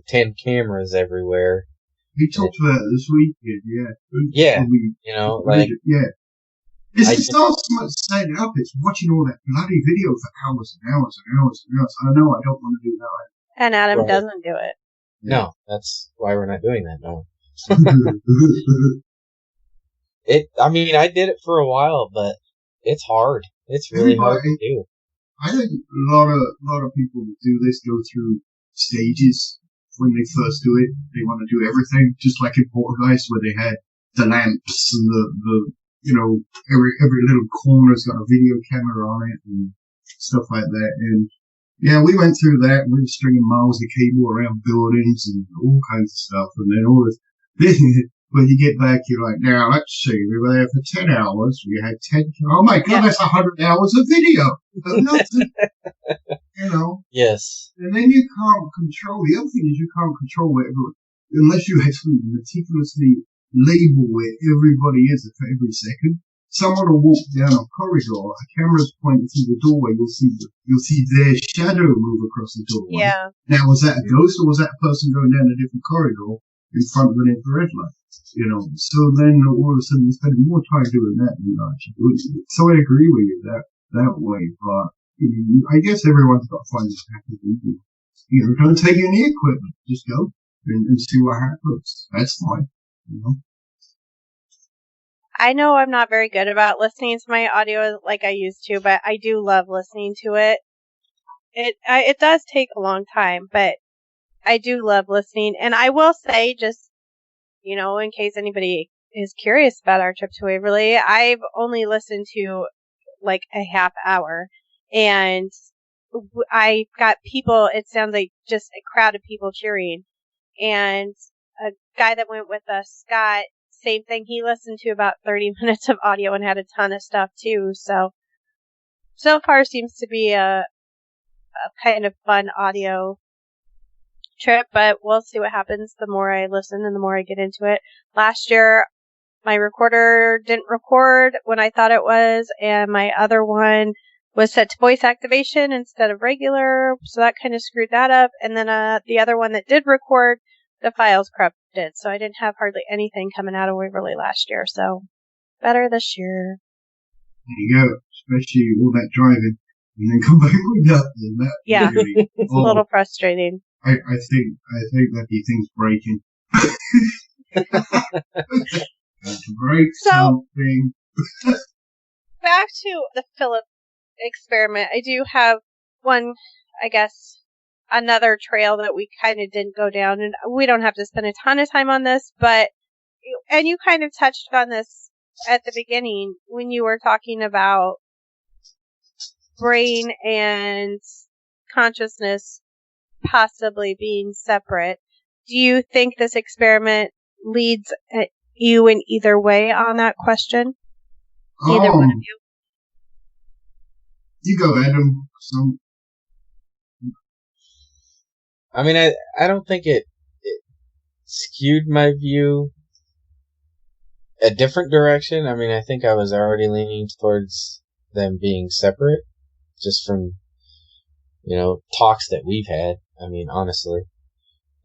10 cameras everywhere. We talked about it this weekend, yeah. It's not so much setting it up, it's watching all that bloody video for hours and hours and hours and hours. I know I don't want to do that. And Adam doesn't do it. No, that's why we're not doing that, no. I did it for a while, but it's hard. It's really hard to do. I think a lot of people that do this go through stages when they first do it. They want to do everything, just like in Poltergeist, where they had the lamps and the every little corner's got a video camera on it and stuff like that. And yeah, we went through that. We were stringing miles of cable around buildings and all kinds of stuff. And then all this, when you get back, you're like, now let's see, we were there for 10 hours. We had 10, oh my God, that's 100 hours of video. Nothing, Yes. And then you can't control, the other thing is you can't control whatever, unless you actually meticulously label where everybody is for every second. Someone will walk down a corridor, a camera's pointing through the doorway, you'll see their shadow move across the doorway. Yeah. Now, was that a ghost or was that a person going down a different corridor in front of an infrared light? So then all of a sudden you're spending more time doing that than you're actually doing it. So I agree with you that way, but I guess everyone's got to find this happy medium. don't take any equipment. Just go and see what happens. That's fine. I know I'm not very good about listening to my audio like I used to, but I do love listening to it. It does take a long time, but I do love listening. And I will say, just, in case anybody is curious about our trip to Waverly, I've only listened to like a half hour, and I got people, it sounds like just a crowd of people cheering. And a guy that went with us, Scott, same thing. He listened to about 30 minutes of audio and had a ton of stuff too. So far seems to be a kind of fun audio trip, but we'll see what happens the more I listen and the more I get into it. Last year, my recorder didn't record when I thought it was, and my other one was set to voice activation instead of regular, so that kind of screwed that up. And then the other one that did record, the files corrupted, so I didn't have hardly anything coming out of Waverly last year, so better this year. There you go, especially all that driving, and then come back with nothing. Yeah, really, it's a little frustrating. I think that'd be things breaking. To break something. Back to the Philip experiment, I do have one, I guess, another trail that we kind of didn't go down, and we don't have to spend a ton of time on this, and you kind of touched on this at the beginning when you were talking about brain and consciousness possibly being separate. Do you think this experiment leads you in either way on that question? Either one of you? You go, Adam. I mean, I don't think it skewed my view a different direction. I mean, I think I was already leaning towards them being separate, just from, talks that we've had. I mean, honestly.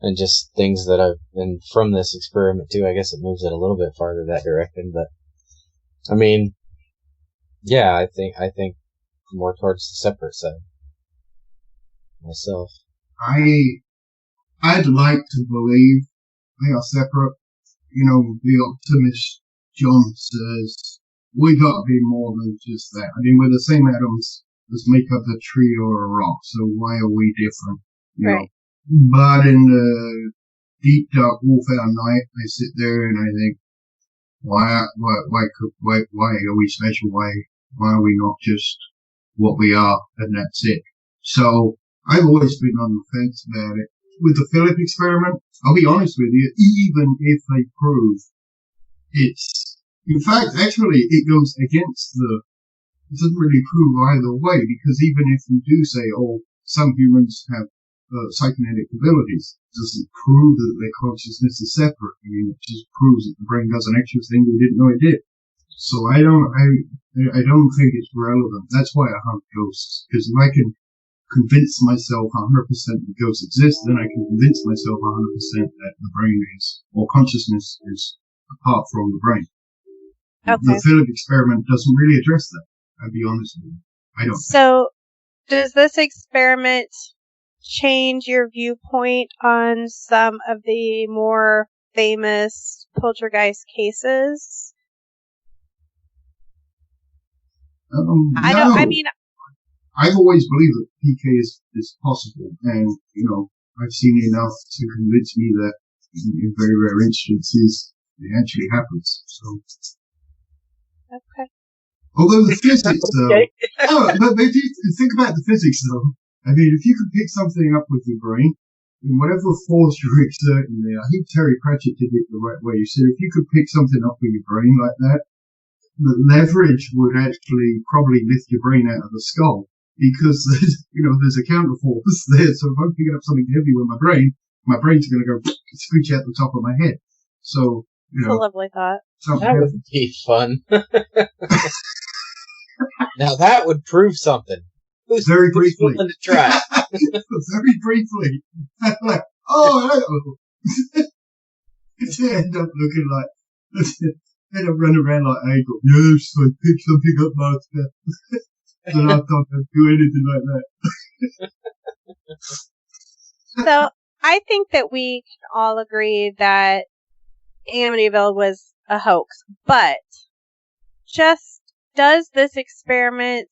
And just things that I've been from this experiment too. I guess it moves it a little bit farther that direction, but I mean, yeah, I think more towards the separate side myself. I'd like to believe they are separate. The optimist John says we got to be more than just that. I mean, we're the same atoms as make up a tree or a rock, so why are we different? Right. But in the deep dark warfare night, I sit there and I think, why are we special? Why are we not just what we are, and that's it? So I've always been on the fence about it. With the Philip experiment, I'll be honest with you, even if they prove in fact, actually, it goes against it doesn't really prove either way, because even if you do say, some humans have psychonetic abilities, it doesn't prove that their consciousness is separate. I mean, it just proves that the brain does an extra thing we didn't know it did. So I don't think it's relevant. That's why I hunt ghosts, because if I can convince myself 100% that ghosts exist, then I can convince myself 100% that the brain or consciousness is apart from the brain. Okay. The Philip experiment doesn't really address that. I'll be honest with you. I don't. So, does this experiment change your viewpoint on some of the more famous poltergeist cases? No. I've always believed that PK is possible, and I've seen enough to convince me that in very rare instances it actually happens. So. Okay. Although the physics, though, but if you think about the physics, though, I mean, if you could pick something up with your brain, in whatever force you're exerting there, I think Terry Pratchett did it the right way. He said if you could pick something up with your brain like that, the leverage would actually probably lift your brain out of the skull, because there's a counterforce there. So if I'm picking up something heavy with my brain's going to go screech out the top of my head. So, That's a lovely thought. That would be fun. Now that would prove something. Who's willing to try? Very briefly. Like, hello. It's end up looking like, end up running around like Angel. Yes, I picked something up last step. And I thought I'd do anything like that. So I think that we can all agree that Amityville was a hoax, but just does this experiment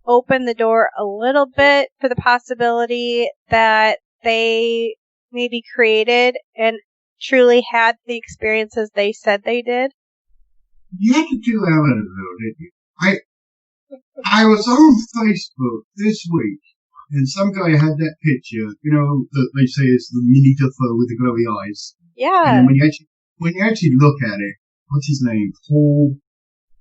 open the door a little bit for the possibility that they maybe created and truly had the experiences they said they did? You had to do Amityville, didn't you? I was on Facebook this week, and some guy had that picture, that they say is the mini Defoe with the glowy eyes. Yeah. And when you actually look at it, what's his name? Paul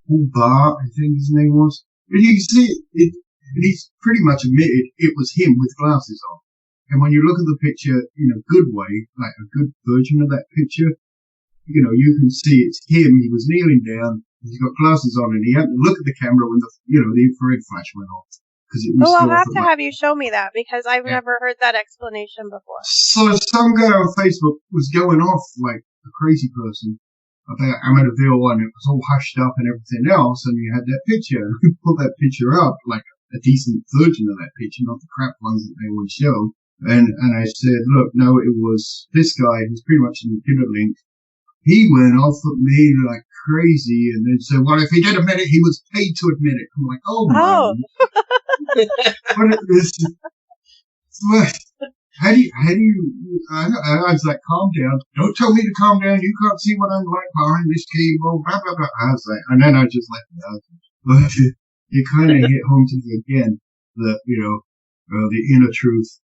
Bart, I think his name was. But you can see it, and he's pretty much admitted it was him with glasses on. And when you look at the picture in a good way, like a good version of that picture, you can see it's him. He was kneeling down. He's got glasses on, and he had to look at the camera when the infrared flash went off. I'll have to have you show me that, because I've never heard that explanation before. So some guy on Facebook was going off like a crazy person about Amityville, and it was all hushed up and everything else, and you had that picture. We put that picture up, like a decent version of that picture, not the crap ones that they would show. And I said, look, no, it was this guy who's pretty much in the Killer Link. He went off at me like crazy, and then said, well, if he did admit it, he was paid to admit it. I'm like, oh, man. How do you, I was like, calm down. Don't tell me to calm down. You can't see what I'm like behind this cable, blah, blah, blah. I was like, and then I just let it out. But it kind of hit home to me again that, the inner truth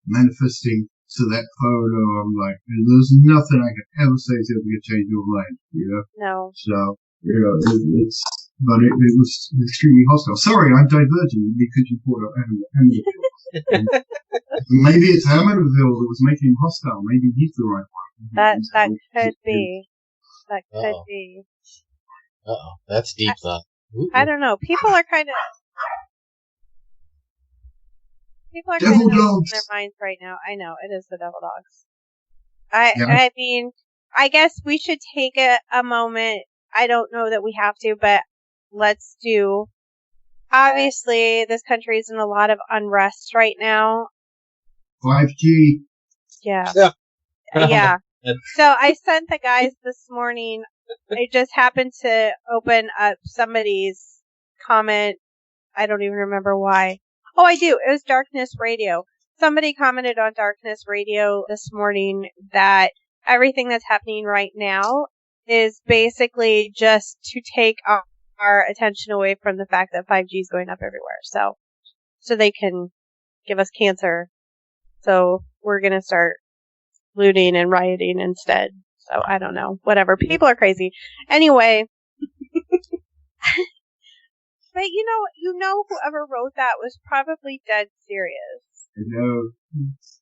manifesting to that photo. I'm like, there's nothing I could ever say to ever change your mind, No. So, but it was extremely hostile. Sorry, I'm diverging because you brought up Amityville. Maybe it's Amityville that was making him hostile. Maybe he's the right one. That could be. That could be. Uh-oh, that's deep thought. I don't know. People are kind of Devil dogs. in their minds right now. I know, it is the Devil Dogs. I mean, I guess we should take a moment. I don't know that we have to, but let's do. Obviously, this country is in a lot of unrest right now. 5G. Yeah. Yeah. So I sent the guys this morning. I just happened to open up somebody's comment. I don't even remember why. Oh, I do. It was Darkness Radio. Somebody commented on Darkness Radio this morning that everything that's happening right now is basically just to take our attention away from the fact that 5G is going up everywhere. So they can give us cancer. So we're going to start looting and rioting instead. So I don't know. Whatever. People are crazy. Anyway. But whoever wrote that was probably dead serious. I know.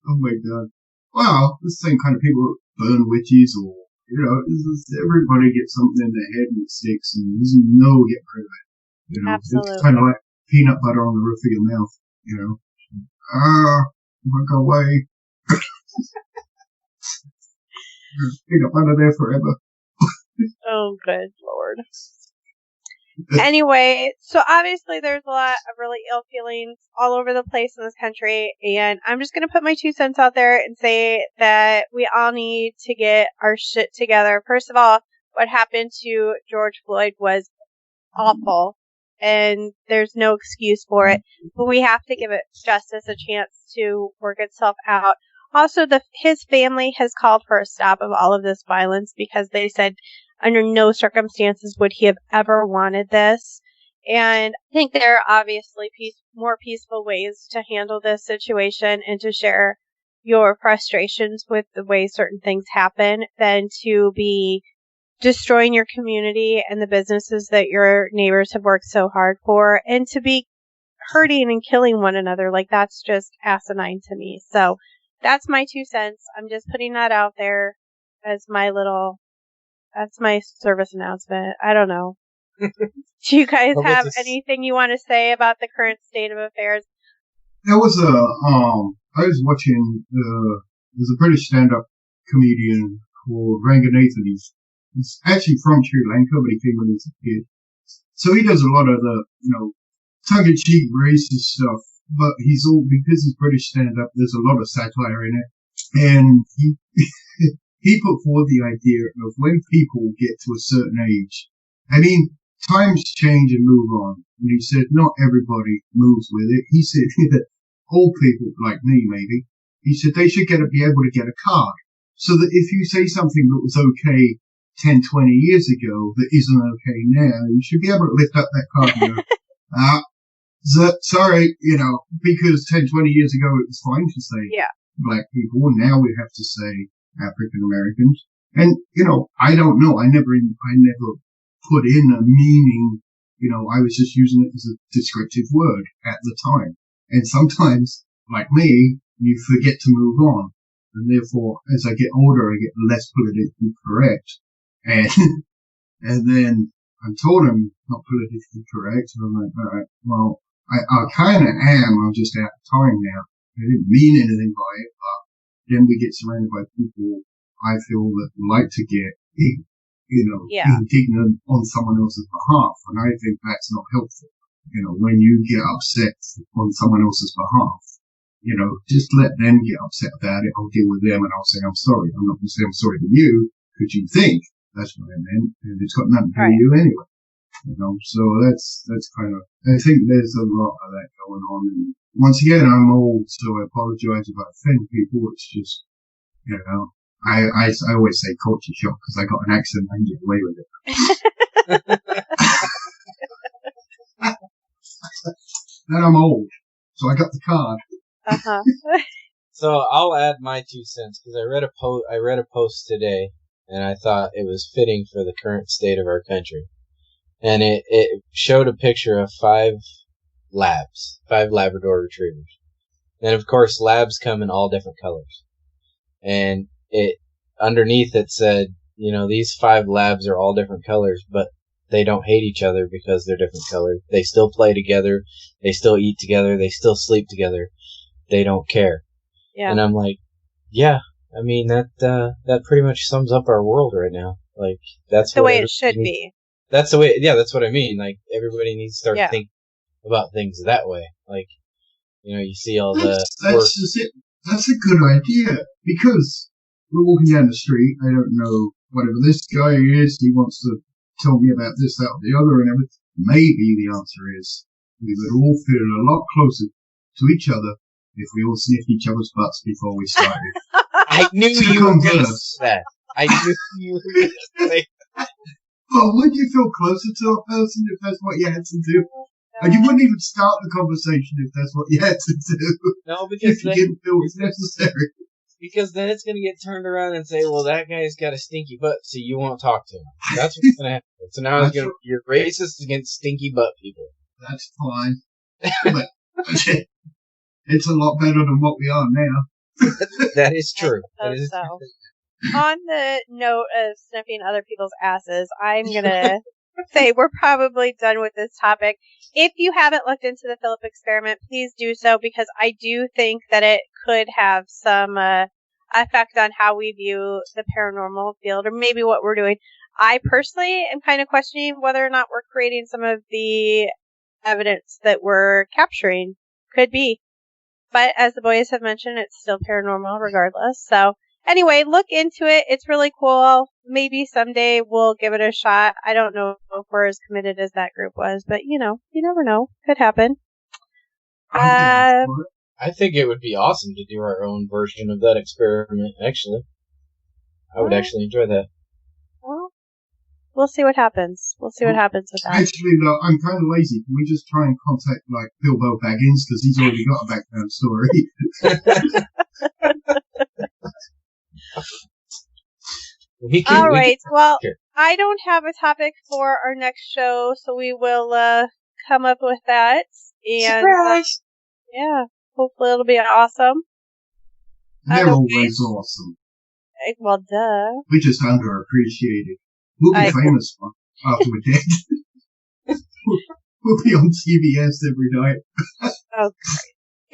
Oh my god. Well, the same kind of people burn witches or, everybody gets something in their head and it sticks and there's no getting rid of it. Absolutely. It's kind of like peanut butter on the roof of your mouth, won't go away. Peanut butter there forever. Oh, good Lord. Anyway, so obviously there's a lot of really ill feelings all over the place in this country, and I'm just going to put my 2 cents out there and say that we all need to get our shit together. First of all, what happened to George Floyd was awful, and there's no excuse for it, but we have to give it justice a chance to work itself out. Also, his family has called for a stop of all of this violence because they said under no circumstances would he have ever wanted this. And I think there are obviously more peaceful ways to handle this situation and to share your frustrations with the way certain things happen than to be destroying your community and the businesses that your neighbors have worked so hard for, and to be hurting and killing one another. Like, that's just asinine to me. So that's my 2 cents. I'm just putting that out there as that's my service announcement. I don't know. Do you guys have anything you want to say about the current state of affairs? There was I was watching, there's a British stand-up comedian called Ranganathan. He's actually from Sri Lanka, but he came when he was a kid. So he does a lot of the, tongue-in-cheek racist stuff but he's all, because he's British stand-up, there's a lot of satire in it. And he, he put forward the idea of when people get to a certain age, I mean, times change and move on. And he said, not everybody moves with it. He said, old people like me, maybe, he said they should be able to get a card. So that if you say something that was okay 10, 20 years ago that isn't okay now, you should be able to lift up that card and go, sorry, because 10, 20 years ago it was fine to say black people, and now we have to say African Americans. And, I don't know. I never put in a meaning, I was just using it as a descriptive word at the time. And sometimes, like me, you forget to move on. And therefore, as I get older, I get less politically correct. And then I'm told I'm not politically correct. And I'm like, all right, well, I kind of am. I'm just out of time now. I didn't mean anything by it, but then we get surrounded by people I feel that like to get, indignant on someone else's behalf. And I think that's not helpful. When you get upset on someone else's behalf, just let them get upset about it. I'll deal with them and I'll say, I'm sorry. I'm not going to say I'm sorry to you because you think that's what I meant, and it's got nothing to do with you anyway. So that's kind of, I think there's a lot of that going on. And once again, I'm old, so I apologize if I offend people. It's just, I always say culture shock because I got an accent and get away with it. Then I'm old, so I got the card. So I'll add my 2 cents because I read a post today, and I thought it was fitting for the current state of our country. And it showed a picture of 5 Labrador retrievers. And of course, labs come in all different colors. And underneath it said, these 5 labs are all different colors, but they don't hate each other because they're different colors. They still play together. They still eat together. They still sleep together. They don't care. Yeah. And I'm like, yeah, I mean, that pretty much sums up our world right now. Like, that's the way it should be. That's the way, that's what I mean. Like, everybody needs to start thinking about things that way. Like, you see all that's just it. That's a good idea. Because we're walking down the street, I don't know, whatever this guy is, he wants to tell me about this, that, or the other, and everything. Maybe the answer is we would all feel a lot closer to each other if we all sniffed each other's butts before we started. I knew you were going to say that. I knew you were going to say that. Well, wouldn't you feel closer to a person if that's what you had to do? And you wouldn't even start the conversation if that's what you had to do. No, because if you didn't feel it was necessary. Because then it's going to get turned around and say, well, that guy's got a stinky butt, so you won't talk to him. That's what's going to happen. So now you're racist against stinky butt people. That's fine. But it's a lot better than what we are now. That is true. That is true. On the note of sniffing other people's asses, I'm going to say we're probably done with this topic. If you haven't looked into the Philip experiment, please do so, because I do think that it could have some effect on how we view the paranormal field, or maybe what we're doing. I personally am kind of questioning whether or not we're creating some of the evidence that we're capturing. Could be. But as the boys have mentioned, it's still paranormal regardless. So anyway, look into it. It's really cool. Maybe someday we'll give it a shot. I don't know if we're as committed as that group was, but you never know. Could happen. I think it would be awesome to do our own version of that experiment, actually. I would actually enjoy that. Well, we'll see what happens. We'll see what happens with that. Actually, though, I'm kind of lazy. Can we just try and contact, Bilbo Baggins? Because he's already got a background story. All right. Well, I don't have a topic for our next show, so we will come up with that. And surprise! Yeah, hopefully it'll be awesome. They're always awesome. Well, duh. We're just underappreciated. We'll be famous after we're dead. We'll be on CBS every night. Okay.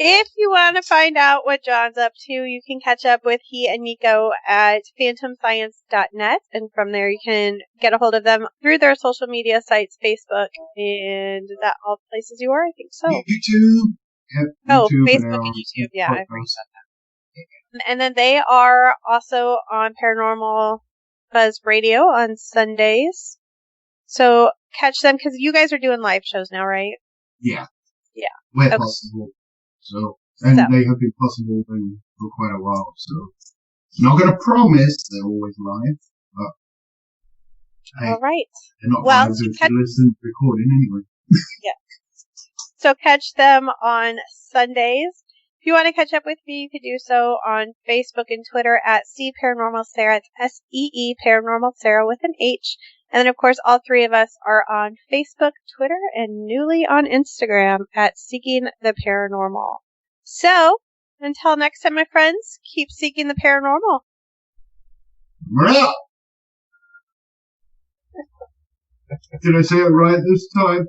If you want to find out what John's up to, you can catch up with he and Nico at phantomscience.net, and from there you can get a hold of them through their social media sites, Facebook, and is that all the places you are? I think so. YouTube. YouTube Facebook and and YouTube. Yeah, I forgot podcast. that. And then they are also on Paranormal Buzz Radio on Sundays. So catch them because you guys are doing live shows now, right? Yeah. Yeah. Where Okay. possible. They have been possible for quite a while, so not going to promise they're always live, but hey, All right. they're not Well, live so if you listen to the recording anyway. So catch them on Sundays. If you want to catch up with me, you can do so on Facebook and Twitter at C Paranormal Sarah. It's SEE Paranormal Sarah with an H. And then, of course, all three of us are on Facebook, Twitter, and newly on Instagram at Seeking the Paranormal. So, until next time, my friends, keep seeking the paranormal. We're out! Did I say it right this time?